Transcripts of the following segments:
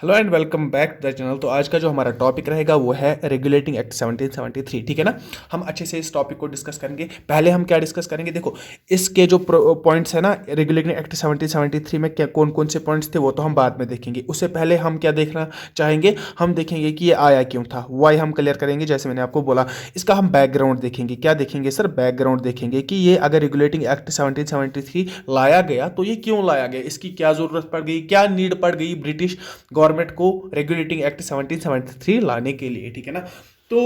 Hello and welcome back to the channel. तो आज का जो हमारा टॉपिक रहेगा वो है रेगुलेटिंग एक्ट 1773। ठीक है ना। हम अच्छे से इस टॉपिक को डिस्कस करेंगे। पहले हम क्या डिस्कस करेंगे, देखो इसके जो पॉइंट्स है ना रेगुलेटिंग एक्ट 1773 में क्या कौन कौन से पॉइंट्स थे वो तो हम बाद में देखेंगे। उससे पहले हम क्या देखना चाहेंगे, हम देखेंगे कि ये आया क्यों था, वाई हम क्लियर करेंगे। जैसे मैंने आपको बोला, इसका हम बैकग्राउंड देखेंगे। क्या देखेंगे सर? बैकग्राउंड देखेंगे कि ये अगर रेगुलेटिंग एक्ट 1773 लाया गया तो ये क्यों लाया गया, इसकी क्या जरूरत पड़ गई, क्या नीड पड़ गई ब्रिटिश गवर्नमेंट को रेगुलेटिंग एक्ट 1773 लाने के लिए। ठीक है ना। तो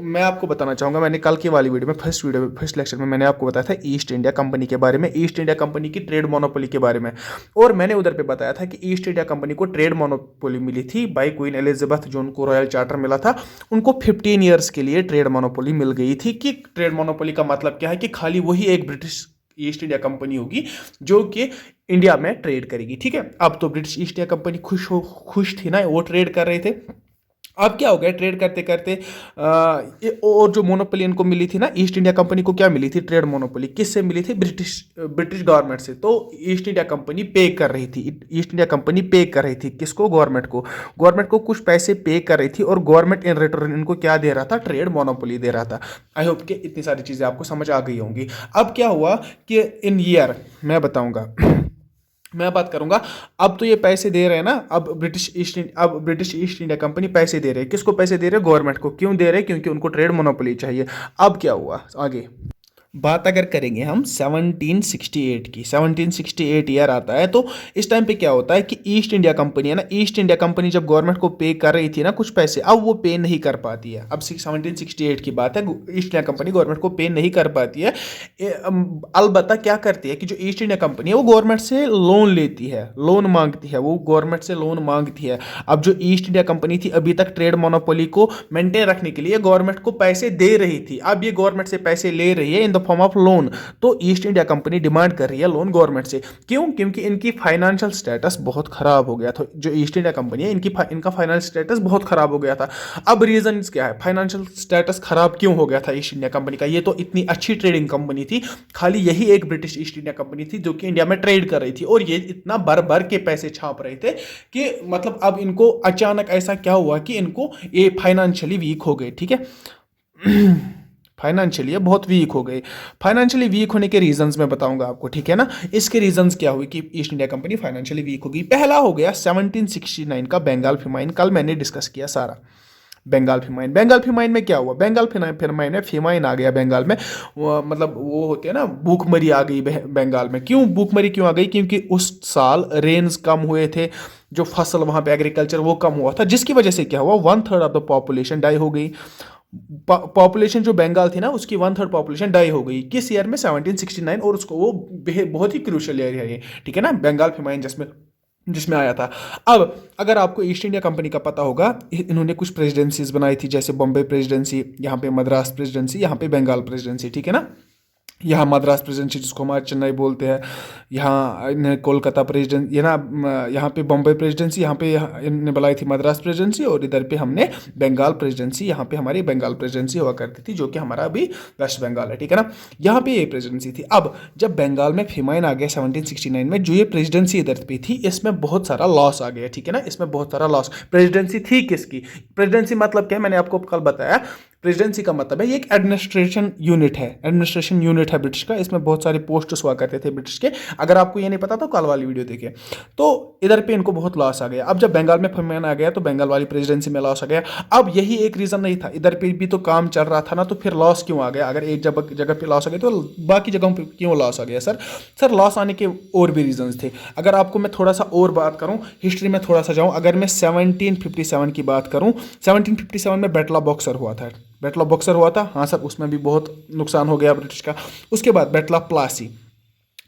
मैं आपको बताना चाहूंगा, मैंने कल की वाली वीडियो में फर्स्ट लेक्चर में मैंने आपको बताया था ईस्ट इंडिया कंपनी के बारे में, ईस्ट इंडिया कंपनी की ट्रेड मोनोपोली के बारे में। और मैंने उधर पे बताया था कि ईस्ट इंडिया कंपनी को ट्रेड मोनोपोली मिली थी बाय क्वीन एलिजाबेथ, जो उनको रॉयल चार्टर मिला था। उनको 15 ईयर्स के लिए ट्रेड मोनोपोली मिल गई थी। कि ट्रेड मोनोपोली का मतलब क्या है कि खाली वही एक ब्रिटिश ईस्ट इंडिया कंपनी होगी जो कि इंडिया में ट्रेड करेगी। ठीक है। अब तो ब्रिटिश ईस्ट इंडिया कंपनी खुश थी ना, वो ट्रेड कर रहे थे। अब क्या हो गया, ट्रेड करते करते और जो मोनोपोली इनको मिली थी ना, ईस्ट इंडिया कंपनी को क्या मिली थी? Trade monopoly. किससे मिली थी? ब्रिटिश गवर्नमेंट से। तो ईस्ट इंडिया कंपनी पे कर रही थी, ईस्ट इंडिया कंपनी पे कर रही थी किसको? गवर्नमेंट को कुछ पैसे पे कर रही थी और गवर्नमेंट इन रिटर्न इनको क्या दे रहा था? ट्रेड मोनोपोली दे रहा था। आई होप कि इतनी सारी चीज़ें आपको समझ आ गई होंगी। अब क्या हुआ कि इन ईयर मैं बताऊंगा मैं बात करूंगा। अब तो ये पैसे दे रहे हैं ना, अब ब्रिटिश ईस्ट इंडिया कंपनी पैसे दे रहे हैं। किसको पैसे दे रहे हैं? गवर्नमेंट को। क्यों दे रहे हैं? क्योंकि उनको ट्रेड मोनोपोली चाहिए। अब क्या हुआ आगे बात अगर करेंगे हम 1768 की, 1768 ईयर आता है। तो इस टाइम पे क्या होता है कि ईस्ट इंडिया कंपनी है ना, ईस्ट इंडिया कंपनी जब गवर्नमेंट को पे कर रही थी ना कुछ पैसे, अब वो पे नहीं कर पाती है। अब 1768 की बात है, ईस्ट इंडिया कंपनी गवर्नमेंट को पे नहीं कर पाती है। अलबत्ता क्या करती है कि जो ईस्ट इंडिया कंपनी है वो गवर्नमेंट से लोन लेती है, लोन मांगती है, वो गवर्नमेंट से लोन मांगती है। अब जो ईस्ट इंडिया कंपनी थी अभी तक ट्रेड मोनोपोली को मेंटेन रखने के लिए गवर्नमेंट को पैसे दे रही थी, अब ये गवर्नमेंट से पैसे ले रही है in the form of loan. तो ईस्ट इंडिया कंपनी डिमांड कर रही है लोन गवर्नमेंट से। क्यों? क्योंकि इनकी फाइनेंशियल स्टेटस बहुत खराब हो गया था। जो ईस्ट इंडिया कंपनी है इनका फाइनेंशियल स्टेटस बहुत खराब हो गया था। अब रीजन क्या है, फाइनेंशियल स्टेटस खराब क्यों हो गया था ईस्ट इंडिया कंपनी का? ये तो इतनी अच्छी ट्रेडिंग कंपनी थी, खाली यही एक ब्रिटिश ईस्ट इंडिया कंपनी थी जो कि इंडिया में ट्रेड कर रही थी, और ये इतना भर भर के पैसे छाप रहे थे कि मतलब अब इनको अचानक ऐसा क्या हुआ कि इनको ये फाइनेंशियली वीक हो गए। ठीक है। फाइनेंशियली बहुत वीक हो गए। फाइनेंशियली वीक होने के रीजंस मैं बताऊंगा आपको। ठीक है ना। इसके रीजंस क्या हुए कि east India company financially week हो गई? पहला हो गया 1769 का बंगाल फेमाइन। कल मैंने डिस्कस किया सारा बंगाल फेमाइन। बंगाल फेमाइन में क्या हुआ? बंगाल फेमाइन में फेमाइन आ गया बंगाल में। मतलब वो होती है ना, भूखमरी आ गई बंगाल में। क्यों भूखमरी क्यों आ गई? क्योंकि उस साल रेन्स कम हुए थे, जो फसल वहां पे एग्रीकल्चर वो कम हुआ था, जिसकी वजह से क्या हुआ, 1/3 ऑफ द पॉपुलेशन डाई हो गई। पॉपुलेशन जो बंगाल थी ना उसकी 1/3 पॉपुलेशन डाई हो गई। किस ईयर में? 1769। और उसको वो बहुत ही क्रूशियल ईयर है ये। ठीक है ना। बंगाल फेमाइन जिसमें जिसमें आया था। अब अगर आपको ईस्ट इंडिया कंपनी का पता होगा, इन्होंने कुछ प्रेसिडेंसीज बनाई थी, जैसे बॉम्बे प्रेसिडेंसी, यहाँ पे मद्रास प्रेसिडेंसी, यहाँ पे बंगाल प्रेसिडेंसी। ठीक है ना। यहाँ मद्रास प्रेसिडेंसी जिसको हमारे चेन्नई बोलते हैं, यहाँ कोलकाता प्रेसिडेंसी, ये ना यहाँ पे बॉम्बे प्रेसिडेंसी, यहाँ पे इन्होंने बुलाई थी मद्रास प्रेसिडेंसी, और इधर पे हमने बंगाल प्रेसिडेंसी, यहाँ पे हमारी बंगाल प्रेसिडेंसी हुआ करती थी, जो कि हमारा अभी वेस्ट बंगाल है। ठीक है ना। यहाँ पे ये प्रेसिडेंसी थी। अब जब बंगाल में फेमाइन आ गया 1769 में, जो ये प्रेसिडेंसी इधर पे थी इसमें बहुत सारा लॉस आ गया। ठीक है ना। इसमें बहुत सारा लॉस। प्रेसिडेंसी थी किसकी? प्रेसिडेंसी मतलब क्या है, मैंने आपको कल बताया। प्रेसिडेंसी का मतलब है ये एक एडमिनिस्ट्रेशन यूनिट है, एडमिनिस्ट्रेशन यूनिट है ब्रिटिश का। इसमें बहुत सारे पोस्ट्स हुआ करते थे ब्रिटिश के। अगर आपको ये नहीं पता तो कल वाली वीडियो देखिए। तो इधर पे इनको बहुत लॉस आ गया। अब जब बंगाल में फेमाइन आ गया तो बंगाल वाली प्रेसिडेंसी में लॉस आ गया। अब यही एक रीजन नहीं था, इधर पे भी तो काम चल रहा था ना, तो फिर लॉस क्यों आ गया? अगर एक जगह पे लॉस आ गया तो बाकी जगहों पे क्यों लॉस आ गया? सर लॉस आने के और भी रीजन थे। अगर आपको मैं थोड़ा सा और बात करूं, हिस्ट्री में थोड़ा सा जाऊं, अगर मैं 1757 की बात करूं, 1757 में बैटल ऑफ बॉक्सर हुआ था। बैटल ऑफ बॉक्सर हुआ था, हाँ सर, उसमें भी बहुत नुकसान हो गया ब्रिटिश का। उसके बाद battle of Plassey,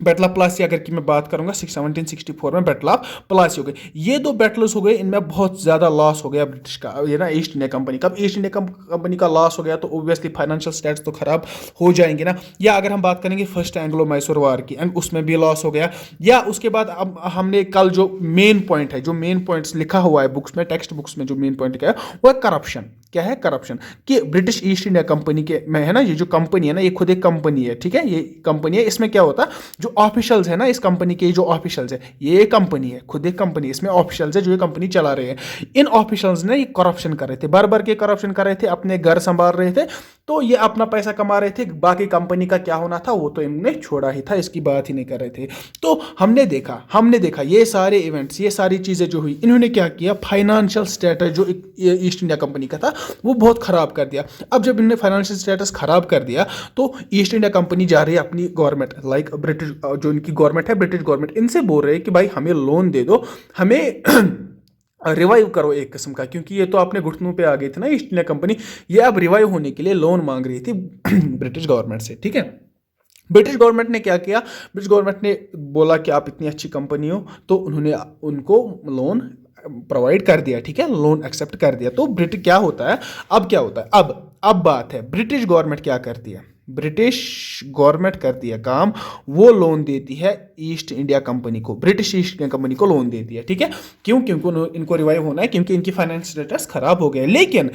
battle of Plassey अगर की मैं बात करूंगा 1764 में बैटल ऑफ प्लासी हो गई। ये दो बैटल्स हो गए, इनमें बहुत ज़्यादा लॉस हो गया ब्रिटिश का, ये ना ईस्ट इंडिया कंपनी का। ईस्ट इंडिया कंपनी का लॉस हो गया तो ऑब्वियसली फाइनेंशियल स्टेट्स तो खराब हो जाएंगे ना। या अगर हम बात करेंगे फर्स्ट एंग्लो मैसूर वार की, उसमें भी लॉस हो गया। या उसके बाद अब हमने कल जो मेन पॉइंट है, जो मेन पॉइंट्स लिखा हुआ है बुक्स में, टेक्स्ट बुक्स में जो मेन पॉइंट क्या है वो है करप्शन। क्या है, करप्शन। कि ब्रिटिश ईस्ट इंडिया कंपनी के में है ना, ये जो कंपनी है ना, ये खुद एक कंपनी है, ठीक है, ये कंपनी है। इसमें क्या होता है, जो ऑफिशियल्स है ना इस कंपनी के, जो ऑफिशियल्स है, ये कंपनी है, खुद एक कंपनी है, इसमें ऑफिशियल्स है जो ये कंपनी चला रहे हैं। इन ऑफिशियल्स ने ये करप्शन कर रहे थे, भर भर के करप्शन कर रहे थे, अपने घर संभाल रहे थे, तो ये अपना पैसा कमा रहे थे, बाकी कंपनी का क्या होना था वो तो इन्होंने छोड़ा ही था, इसकी बात ही नहीं कर रहे थे। तो हमने देखा ये सारे इवेंट्स, ये सारी चीज़ें जो हुई, इन्होंने क्या किया, फाइनेंशियल स्टेटस जो ईस्ट इंडिया कंपनी का था वो बहुत ख़राब कर दिया। अब जब इन्होंने फाइनेंशियल स्टेटस ख़राब कर दिया तो ईस्ट इंडिया कंपनी जा रही है अपनी गवर्नमेंट, लाइक ब्रिटिश, जो इनकी गवर्नमेंट है, ब्रिटिश गवर्नमेंट, इनसे बोल रहे हैं कि भाई हमें लोन दे दो, हमें रिवाइव करो एक किस्म का, क्योंकि ये तो अपने घुटनों पे आ गई थी ना ईस्ट इंडिया कंपनी, ये अब रिवाइव होने के लिए लोन मांग रही थी ब्रिटिश गवर्नमेंट से, ठीक है। ब्रिटिश गवर्नमेंट ने क्या किया, ब्रिटिश गवर्नमेंट ने बोला कि आप इतनी अच्छी कंपनी हो, तो उन्होंने उनको लोन प्रोवाइड कर दिया, ठीक है, लोन एक्सेप्ट कर दिया। तो ब्रिटिश क्या होता है, अब क्या होता है, अब बात है ब्रिटिश गवर्नमेंट क्या करती है, ब्रिटिश गवर्नमेंट करती है काम, वो लोन देती है ईस्ट इंडिया कंपनी को, ब्रिटिश ईस्ट इंडिया कंपनी को लोन देती है, ठीक है। क्यों, क्योंकि इनको रिवाइव होना है, क्योंकि इनकी फाइनेंस स्टेटस खराब हो गया है, लेकिन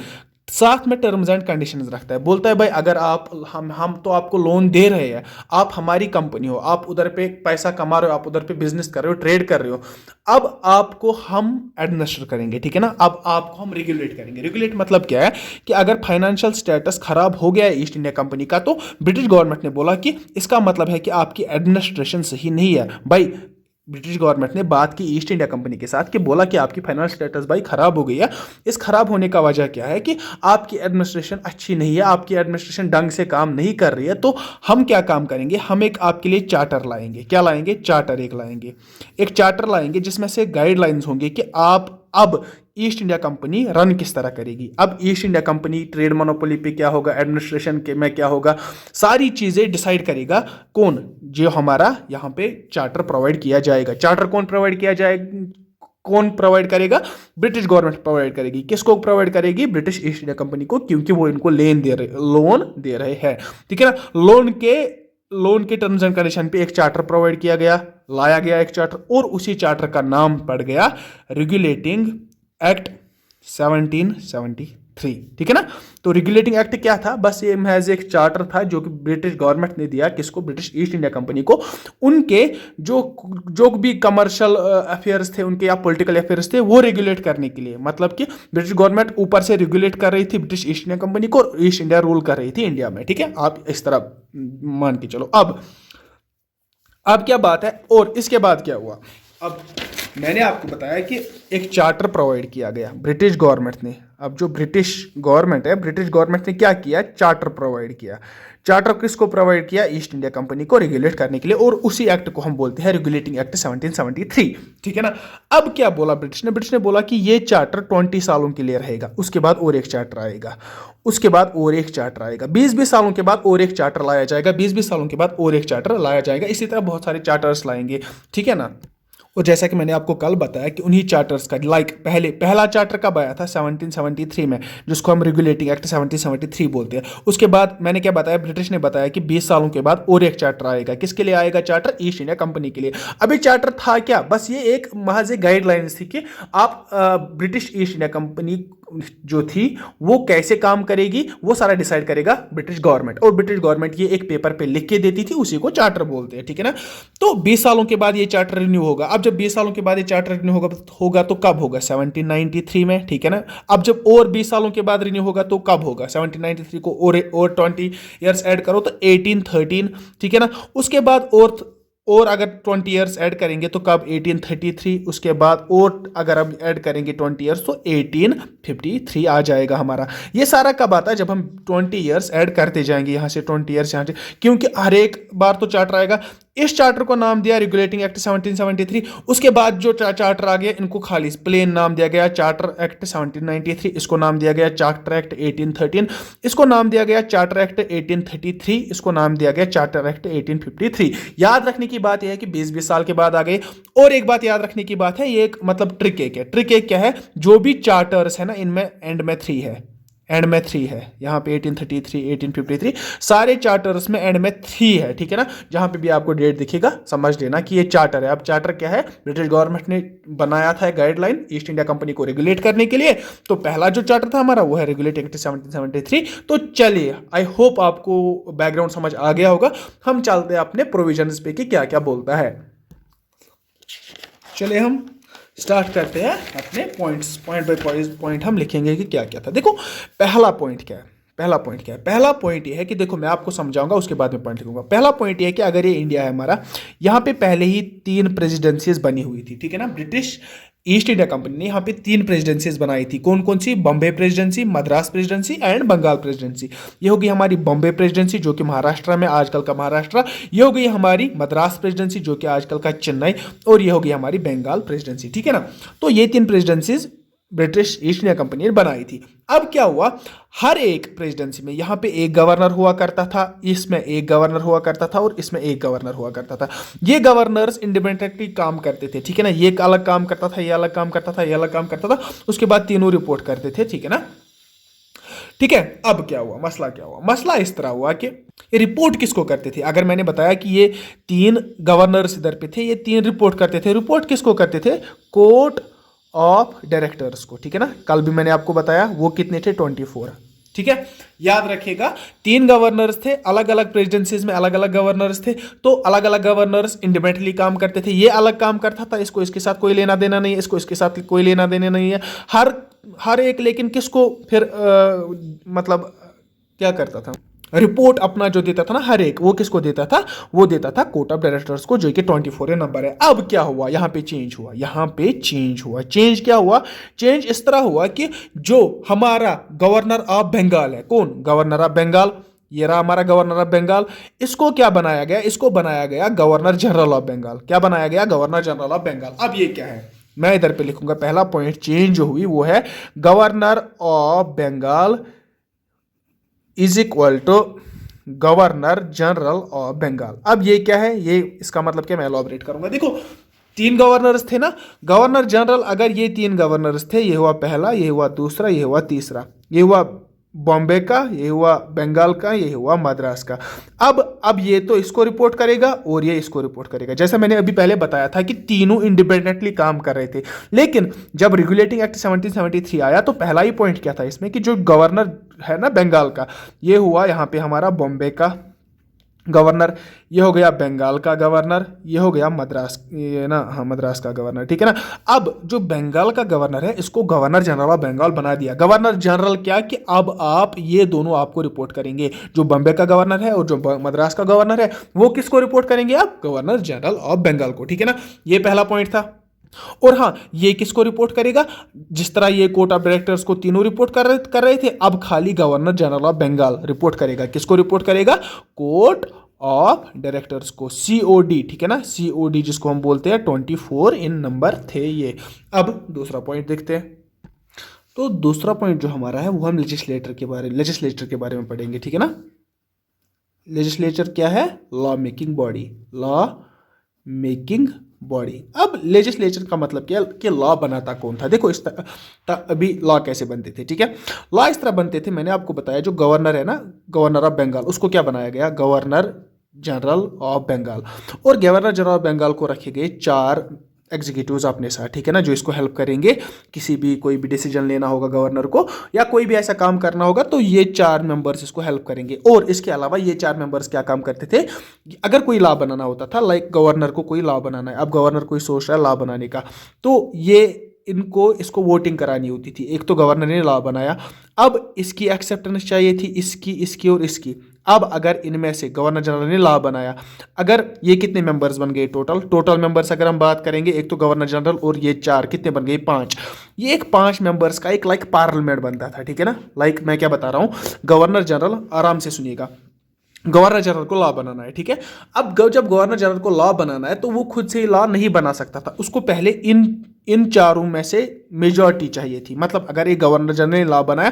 साथ में टर्म्स एंड कंडीशंस रखता है, बोलता है भाई अगर आप हम तो आपको लोन दे रहे हैं, आप हमारी कंपनी हो, आप उधर पे पैसा कमा रहे हो, आप उधर पे बिजनेस कर रहे हो, ट्रेड कर रहे हो, अब आपको हम एडमिनिस्टर करेंगे, ठीक है ना, अब आपको हम रेगुलेट करेंगे। रेगुलेट मतलब क्या है कि अगर फाइनेंशियल स्टेटस खराब हो गया है ईस्ट इंडिया कंपनी का, तो ब्रिटिश गवर्नमेंट ने बोला कि इसका मतलब है कि आपकी एडमिनिस्ट्रेशन सही नहीं है भाई। ब्रिटिश गवर्नमेंट ने बात की ईस्ट इंडिया कंपनी के साथ कि बोला कि आपकी फाइनेंशियल स्टेटस भाई खराब हो गई है, इस खराब होने का वजह क्या है कि आपकी एडमिनिस्ट्रेशन अच्छी नहीं है, आपकी एडमिनिस्ट्रेशन ढंग से काम नहीं कर रही है, तो हम क्या काम करेंगे, हम एक आपके लिए चार्टर लाएंगे। क्या लाएंगे, चार्टर एक चार्टर लाएंगे जिसमें से गाइडलाइंस होंगे कि आप अब ईस्ट इंडिया कंपनी रन किस तरह करेगी। अब east India company trade monopoly पे क्या होगा, एडमिनिस्ट्रेशन के में क्या होगा, सारी चीज़ें डिसाइड करेगा कौन, जो हमारा यहाँ पे चार्टर प्रोवाइड किया जाएगा। चार्टर कौन प्रोवाइड किया जाएगा, कौन प्रोवाइड करेगा, ब्रिटिश गवर्नमेंट प्रोवाइड करेगी। किसको प्रोवाइड करेगी, ब्रिटिश ईस्ट इंडिया कंपनी को, क्योंकि वो इनको लोन दे रहे हैं, ठीक है ना। लोन के टर्म्स एंड कंडीशन पे एक चार्टर प्रोवाइड किया गया, लाया गया एक चार्टर, और उसी चार्टर का नाम पड़ गया रेगुलेटिंग एक्ट 1773, ठीक है ना। तो रेगुलेटिंग एक्ट क्या था, बस ये महज एक चार्टर था जो कि ब्रिटिश गवर्नमेंट ने दिया किसको, ब्रिटिश ईस्ट इंडिया कंपनी को, उनके जो भी कमर्शियल अफेयर्स थे उनके या पॉलिटिकल अफेयर्स थे वो रेगुलेट करने के लिए। मतलब कि ब्रिटिश गवर्नमेंट ऊपर से रेगुलेट कर रही थी ब्रिटिश ईस्ट इंडिया कंपनी को, और ईस्ट इंडिया रूल कर रही थी इंडिया में, ठीक है, आप इस तरह मान के चलो। अब क्या बात है, और इसके बाद क्या हुआ, अब मैंने आपको बताया कि एक चार्टर प्रोवाइड किया गया ब्रिटिश गवर्नमेंट ने। अब जो ब्रिटिश गवर्नमेंट है, ब्रिटिश गवर्नमेंट ने क्या किया, चार्टर प्रोवाइड किया। चार्टर किसको प्रोवाइड किया, ईस्ट इंडिया कंपनी को रेगुलेट करने के लिए, और उसी एक्ट को हम बोलते हैं रेगुलेटिंग एक्ट 1773, ठीक है ना। अब क्या बोला ब्रिटिश ने बोला कि ये चार्टर 20 सालों के लिए रहेगा, उसके बाद और एक चार्टर आएगा, उसके बाद और एक चार्टर आएगा, 20-20 सालों के बाद और एक चार्टर लाया जाएगा, 20-20 सालों के बाद और एक चार्टर लाया जाएगा, इसी तरह बहुत सारे चार्टर्स लाएंगे, ठीक है ना। और जैसा कि मैंने आपको कल बताया कि उन्हीं चार्टर्स का पहला चार्टर कब आया था, 1773 में, जिसको हम रेगुलेटिंग एक्ट 1773 बोलते हैं। उसके बाद मैंने क्या बताया, ब्रिटिश ने बताया कि 20 सालों के बाद और एक चार्टर आएगा। किसके लिए आएगा चार्टर, ईस्ट इंडिया कंपनी के लिए। अभी चार्टर था क्या, बस ये एक महज गाइडलाइंस थी कि आप ब्रिटिश ईस्ट इंडिया कंपनी जो थी वो कैसे काम करेगी, वो सारा डिसाइड करेगा ब्रिटिश गवर्नमेंट, और ब्रिटिश गवर्नमेंट ये एक पेपर पे लिख के देती थी, उसी को चार्टर बोलते हैं, ठीक है ना। तो 20 सालों के बाद ये चार्टर रिन्यू होगा। अब जब 20 सालों के बाद ये चार्टर रिन्यू होगा तो कब होगा, 1793 में, ठीक है ना। अब जब और 20 सालों के बाद रिन्यू होगा तो कब होगा, 1793 को और 20 ईयर्स ऐड करो तो 1813, ठीक है ना। उसके बाद और अगर 20 ईयर्स ऐड करेंगे तो कब, 1833, उसके बाद और अगर अब ऐड करेंगे 20 ईयर्स तो 1853 आ जाएगा हमारा। ये सारा कब आता है, जब हम 20 ईयर्स ऐड करते जाएंगे, यहाँ से 20 ईयर्स यहाँ से, क्योंकि हर एक बार तो चार्टर आएगा। इस चार्टर को नाम दिया रेगुलेटिंग एक्ट 1773। उसके बाद जो चार्टर आ गया इनको खाली प्लेन नाम दिया गया चार्टर एक्ट 1793, इसको नाम दिया गया चार्टर एक्ट 1813, इसको नाम दिया गया चार्टर एक्ट 1833, इसको नाम दिया गया चार्टर एक्ट 1853। याद रखने की बात यह है कि 20-20 साल के बाद आ गए। और एक बात याद रखने की बात है, ये एक मतलब ट्रिक एक है। ट्रिक एक क्या है, जो भी चार्टर्स है ना, इनमें एंड में 3 है, एंड में 3 है, यहाँ पे 1833, 1853 सारे चार्टर्स में एंड में 3 है, ठीक है ना। जहाँ पे भी आपको डेट दिखेगा समझ लेना कि ये चार्टर है। अब चार्टर क्या है, ब्रिटिश गवर्नमेंट ने बनाया था गाइडलाइन ईस्ट इंडिया कंपनी को रेगुलेट करने के लिए। तो पहला जो चार्टर था हमारा वो है रेगुलेटिंग एक्ट 1773। तो चलिए, आई होप आपको बैकग्राउंड समझ आ गया होगा। हम चलते हैं अपने प्रोविजंस पे कि क्या क्या बोलता है। चलिए हम स्टार्ट करते हैं अपने पॉइंट्स, पॉइंट बाय पॉइंट हम लिखेंगे कि क्या क्या था। देखो पहला पॉइंट क्या है, पहला पॉइंट ये है कि देखो मैं आपको समझाऊंगा उसके बाद में पॉइंट लिखूंगा। पहला पॉइंट ये है कि अगर ये इंडिया है हमारा, यहाँ पे पहले ही 3 प्रेसिडेंसीज बनी हुई थी, ठीक है ना। ब्रिटिश ईस्ट इंडिया कंपनी ने यहाँ पे 3 प्रेसिडेंसीज बनाई थी। कौन कौन सी? Bombay presidency, Madras presidency and Bengal presidency. ये होगी हमारी बॉम्बे प्रेसिडेंसी जो कि महाराष्ट्र में, आजकल का महाराष्ट्र। ये हो गई हमारी मद्रास प्रेसिडेंसी जो कि आजकल का चेन्नई, और ये होगी हमारी बंगाल प्रेसिडेंसी, ठीक है ना। तो ये 3 presidencies British east India company ने बनाई थी। अब क्या हुआ, हर एक प्रेसिडेंसी में यहाँ पे एक गवर्नर हुआ करता था, इसमें एक गवर्नर हुआ करता था और इसमें एक गवर्नर हुआ करता था। ये गवर्नर्स इंडिपेंडेंटली काम करते थे, ठीक है ना। ये एक अलग काम करता था, ये अलग काम करता था, ये अलग काम करता था, उसके बाद तीनों रिपोर्ट करते थे, ठीक है ना। ठीक है, अब क्या हुआ, मसला क्या हुआ? मसला इस तरह हुआ कि रिपोर्ट किसको करते थे। अगर मैंने बताया कि ये 3 गवर्नर्स इधर पे थे, ये 3 रिपोर्ट करते थे। रिपोर्ट किसको करते थे? कोर्ट ऑफ डायरेक्टर्स को, ठीक है ना। कल भी मैंने आपको बताया वो कितने थे, 24, ठीक है। याद रखिएगा 3 गवर्नर्स थे, अलग अलग प्रेसिडेंसीज में अलग अलग गवर्नर्स थे। तो अलग अलग गवर्नर्स इंडिपेंडेंटली काम करते थे। ये अलग काम करता था, इसको इसके साथ कोई लेना देना नहीं है, इसको इसके साथ कोई लेना देना नहीं है। हर एक लेकिन किसको फिर मतलब क्या करता था, रिपोर्ट अपना जो देता था ना हर एक, वो किसको देता था? वो देता था कोर्ट ऑफ डायरेक्टर्स को, जो कि 24 नंबर है। अब क्या हुआ, यहाँ पे चेंज हुआ। चेंज क्या हुआ? चेंज इस तरह हुआ कि जो हमारा गवर्नर ऑफ बंगाल है, कौन? गवर्नर ऑफ बंगाल, ये रहा हमारा गवर्नर ऑफ बंगाल। इसको क्या बनाया गया? इसको बनाया गया गवर्नर जनरल ऑफ बंगाल। क्या बनाया गया? Governor general of Bengal. अब ये क्या है, मैं इधर पे लिखूंगा, पहला पॉइंट चेंज जो हुई वो है governor of Bengal is equal to governor general of Bengal. अब ये क्या है, ये इसका मतलब क्या, मैं एलॉबरेट करूंगा। देखो 3 गवर्नर्स थे ना, गवर्नर जनरल, अगर ये 3 गवर्नर्स थे, ये हुआ पहला, ये हुआ दूसरा, ये हुआ तीसरा, ये हुआ बॉम्बे का, ये हुआ बंगाल का, ये हुआ मद्रास का। अब ये तो इसको रिपोर्ट करेगा और ये इसको रिपोर्ट करेगा। जैसा मैंने अभी पहले बताया था कि तीनों इंडिपेंडेंटली काम कर रहे थे। लेकिन जब रेगुलेटिंग एक्ट 1773 आया तो पहला ही पॉइंट क्या था इसमें कि जो गवर्नर है ना बंगाल का, ये हुआ यहाँ पे हमारा बॉम्बे का गवर्नर, ये हो गया बंगाल का गवर्नर, ये हो गया मद्रास, ये ना, हाँ मद्रास का गवर्नर, ठीक है ना। अब जो बंगाल का गवर्नर है इसको गवर्नर जनरल ऑफ बंगाल बना दिया। गवर्नर जनरल क्या कि अब आप ये दोनों आपको रिपोर्ट करेंगे, जो बॉम्बे का गवर्नर है और जो मद्रास का गवर्नर है वो किसको रिपोर्ट करेंगे? आप गवर्नर जनरल ऑफ बंगाल को, ठीक है ना। ये पहला पॉइंट था। और हाँ, ये किसको रिपोर्ट करेगा? जिस तरह ये कोर्ट ऑफ डायरेक्टर्स को तीनों रिपोर्ट कर रहे थे, अब खाली governor general of Bengal report करेगा। किसको रिपोर्ट करेगा? कोर्ट ऑफ डायरेक्टर्स को, COD, ठीक है ना। COD जिसको हम बोलते हैं 24 इन नंबर थे ये। अब दूसरा पॉइंट देखते हैं। तो दूसरा पॉइंट जो हमारा है वो हम लेजिस्लेटर के बारे में पढ़ेंगे, ठीक है ना। लेजिस्लेचर क्या है? Law making body. अब लेजिस्लेचर का मतलब क्या कि लॉ बनाता कौन था? देखो इस तरह अभी लॉ कैसे बनते थे, ठीक है। लॉ इस तरह बनते थे, मैंने आपको बताया जो गवर्नर है ना, गवर्नर ऑफ बंगाल, उसको क्या बनाया गया? Governor general of Bengal. और गवर्नर जनरल ऑफ बंगाल को रखे गए 4 एग्जीक्यूटिव्स अपने साथ, ठीक है ना, जो इसको हेल्प करेंगे। किसी भी कोई भी डिसीजन लेना होगा गवर्नर को या कोई भी ऐसा काम करना होगा तो ये 4 मेंबर्स इसको हेल्प करेंगे। और इसके अलावा ये 4 मेंबर्स क्या काम करते थे? अगर कोई लॉ बनाना होता था, लाइक गवर्नर को कोई लॉ बनाना है, अब गवर्नर कोई सोच रहा है लॉ बनाने का, तो ये इसको वोटिंग करानी होती थी। एक तो गवर्नर ने लॉ बनाया, अब इसकी एक्सेप्टेंस चाहिए थी, इसकी और इसकी। अब अगर इनमें से गवर्नर जनरल ने लॉ बनाया, अगर ये कितने मेंबर्स बन गए टोटल मेंबर्स अगर हम बात करेंगे, एक तो गवर्नर जनरल और ये 4 कितने बन गए? 5। ये एक 5 मेंबर्स का एक लाइक पार्लियामेंट बनता था, ठीक है ना। लाइक मैं क्या बता रहा हूँ, गवर्नर जनरल, आराम से सुनिएगा, गवर्नर जनरल को लॉ बनाना है, ठीक है। अब जब गवर्नर जनरल को लॉ बनाना है तो वो खुद से ही लॉ नहीं बना सकता था, उसको पहले इन इन चारों में से मेजॉरिटी चाहिए थी। मतलब अगर एक गवर्नर जनरल ने लॉ बनाया,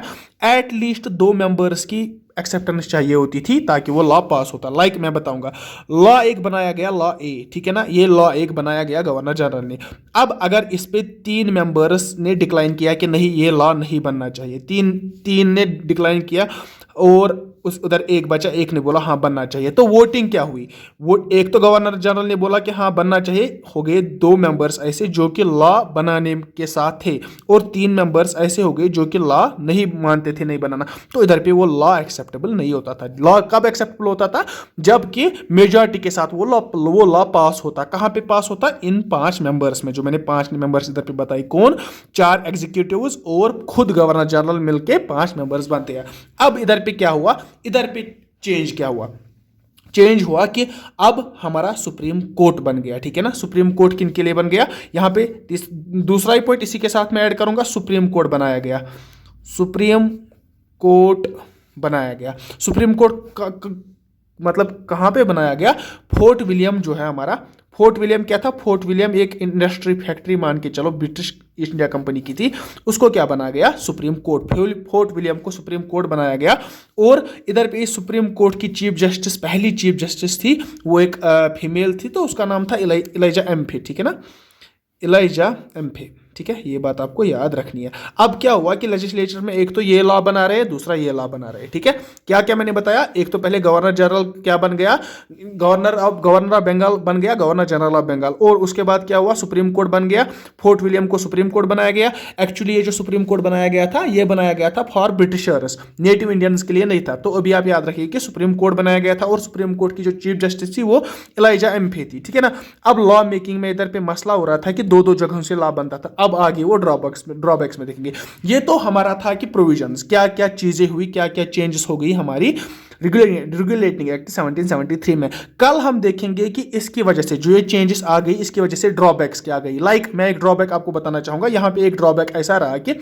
एटलीस्ट 2 मेंबर्स की एक्सेप्टेंस चाहिए होती थी ताकि वो लॉ पास होता। लाइक मैं बताऊंगा, लॉ एक बनाया गया, लॉ ए, ठीक है ना, ये लॉ एक बनाया गया गवर्नर जनरल ने। अब अगर इस पे 3 मेंबर्स ने डिक्लाइन किया कि नहीं ये लॉ नहीं बनना चाहिए, तीन ने डिक्लाइन किया और उस उधर एक बचा, एक ने बोला हाँ बनना चाहिए, तो वोटिंग क्या हुई? वो एक तो गवर्नर जनरल ने बोला कि हाँ बनना चाहिए, हो गए 2 मेंबर्स ऐसे जो कि लॉ बनाने के साथ थे, और 3 मेंबर्स ऐसे हो गए जो कि लॉ नहीं मानते थे, नहीं बनाना। तो इधर पे वो लॉ एक्सेप्टेबल नहीं होता था। लॉ कब एक्सेप्टेबल होता था? जबकि मेजॉरिटी के साथ वो लॉ पास होता। कहाँ पे पास होता? इन 5 मेंबर्स में, जो मैंने 5 मेंबर्स इधर पे बताई, कौन? 4 एग्जीक्यूटिव्स और खुद गवर्नर जनरल मिलके 5 मेंबर्स बनते हैं। अब इधर पे क्या हुआ? इधर पे चेंज क्या हुआ? चेंज हुआ कि अब हमारा सुप्रीम कोर्ट बन गया, ठीक है ना। सुप्रीम कोर्ट किन के लिए बन गया? यहां पे दूसरा ही पॉइंट इसी के साथ मैं ऐड करूंगा, सुप्रीम कोर्ट बनाया गया। सुप्रीम कोर्ट बनाया गया। सुप्रीम कोर्ट मतलब कहां पे बनाया गया? फोर्ट विलियम जो है हमारा, फोर्ट विलियम क्या था? फोर्ट विलियम एक इंडस्ट्री फैक्ट्री मान के चलो, ब्रिटिश ईस्ट इंडिया कंपनी की थी, उसको क्या बना गया? Supreme court. फोर्ट विलियम को सुप्रीम कोर्ट बनाया गया। और इधर पे सुप्रीम कोर्ट की चीफ जस्टिस, पहली चीफ जस्टिस थी वो एक फीमेल थी, तो उसका नाम था इलाइजा एम्फे, ठीक है ना, इलाइजा एम्फे, ठीक है। ये बात आपको याद रखनी है। अब क्या हुआ कि लेजिस्लेचर में एक तो ये लॉ बना रहे हैं, दूसरा ये लॉ बना रहे हैं, ठीक है। क्या क्या मैंने बताया? एक तो पहले गवर्नर जनरल क्या बन गया? गवर्नर ऑफ बंगाल बन गया, गवर्नर जनरल ऑफ बंगाल। और उसके बाद क्या हुआ? सुप्रीम कोर्ट बन गया। फोर्ट विलियम को सुप्रीम कोर्ट बनाया गया। एक्चुअली ये जो सुप्रीम कोर्ट बनाया गया था, ये बनाया गया था फॉर ब्रिटिशर्स, नेटिव इंडियंस के लिए नहीं था। तो अभी आप याद रखिए कि सुप्रीम कोर्ट बनाया गया था और सुप्रीम कोर्ट की जो चीफ जस्टिस थी वो इलाइजा एम्फे थी, ठीक है ना। अब लॉ मेकिंग में इधर पे मसला हो रहा था कि 2-2 जगहों से लॉ बनता था। अब आगे वो ड्रॉबैक्स में देखेंगे। ये तो हमारा था कि प्रोविजंस, क्या क्या चीजें हुई, क्या क्या चेंजेस हो गई हमारी रेगुलेटिंग एक्ट 1773 में। कल हम देखेंगे कि इसकी वजह से जो ये चेंजेस आ गई, इसकी वजह से ड्रॉबैक्स क्या आ गई। लाइक मैं एक ड्रॉबैक आपको बताना चाहूंगा। यहां पे एक ड्रॉबैक ऐसा रहा कि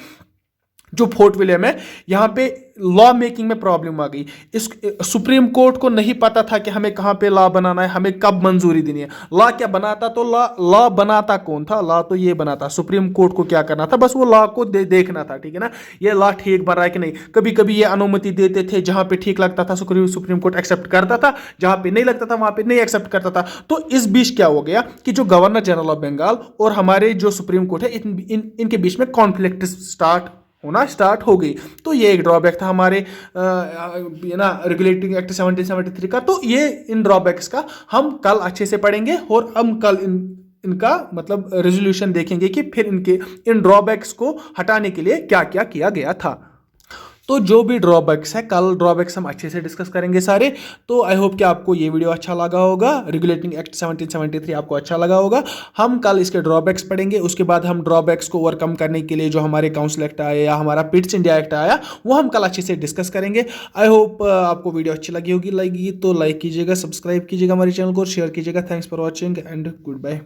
जो फोर्ट विलियम है, यहां पे लॉ मेकिंग में प्रॉब्लम आ गई। इस सुप्रीम कोर्ट को नहीं पता था कि हमें कहां पे लॉ बनाना है, हमें कब मंजूरी देनी है। लॉ क्या बनाता? तो लॉ बनाता कौन था? लॉ तो ये बनाता, सुप्रीम कोर्ट को क्या करना था? बस वो लॉ को देखना था, ठीक है ना। ये लॉ ठीक बन रहा है कि नहीं। कभी कभी ये अनुमति देते थे, जहां पे ठीक लगता था सुप्रीम कोर्ट एक्सेप्ट करता था, जहां पे नहीं लगता था वहां पे नहीं एक्सेप्ट करता था। तो इस बीच क्या हो गया कि जो गवर्नर जनरल ऑफ बंगाल और हमारे जो सुप्रीम कोर्ट है, इनके बीच में कॉन्फ्लिक्ट होना स्टार्ट हो गई। तो ये एक ड्रॉबैक था हमारे ना रेगुलेटिंग एक्ट 1773 का। तो ये इन ड्रॉबैक्स का हम कल अच्छे से पढ़ेंगे और हम कल इनका मतलब रेजोल्यूशन देखेंगे कि फिर इन ड्रॉबैक्स को हटाने के लिए क्या क्या किया गया था। तो जो भी ड्रॉबैक्स है, कल ड्रॉबैक्स हम अच्छे से डिस्कस करेंगे सारे। तो आई होप कि आपको ये वीडियो अच्छा लगा होगा। रेगुलेटिंग एक्ट 1773 आपको अच्छा लगा होगा। हम कल इसके ड्रॉबैक्स पढ़ेंगे, उसके बाद हम ड्रॉबैक्स को ओवरकम करने के लिए जो हमारे काउंसिल एक्ट आया या हमारा पिट्स इंडिया एक्ट आया, वो हम कल अच्छे से डिस्कस करेंगे। आई होप आपको वीडियो अच्छी लगी होगी। तो लाइक कीजिएगा, सब्सक्राइब कीजिएगा हमारे चैनल को, शेयर कीजिएगा। Thanks for watching and good bye.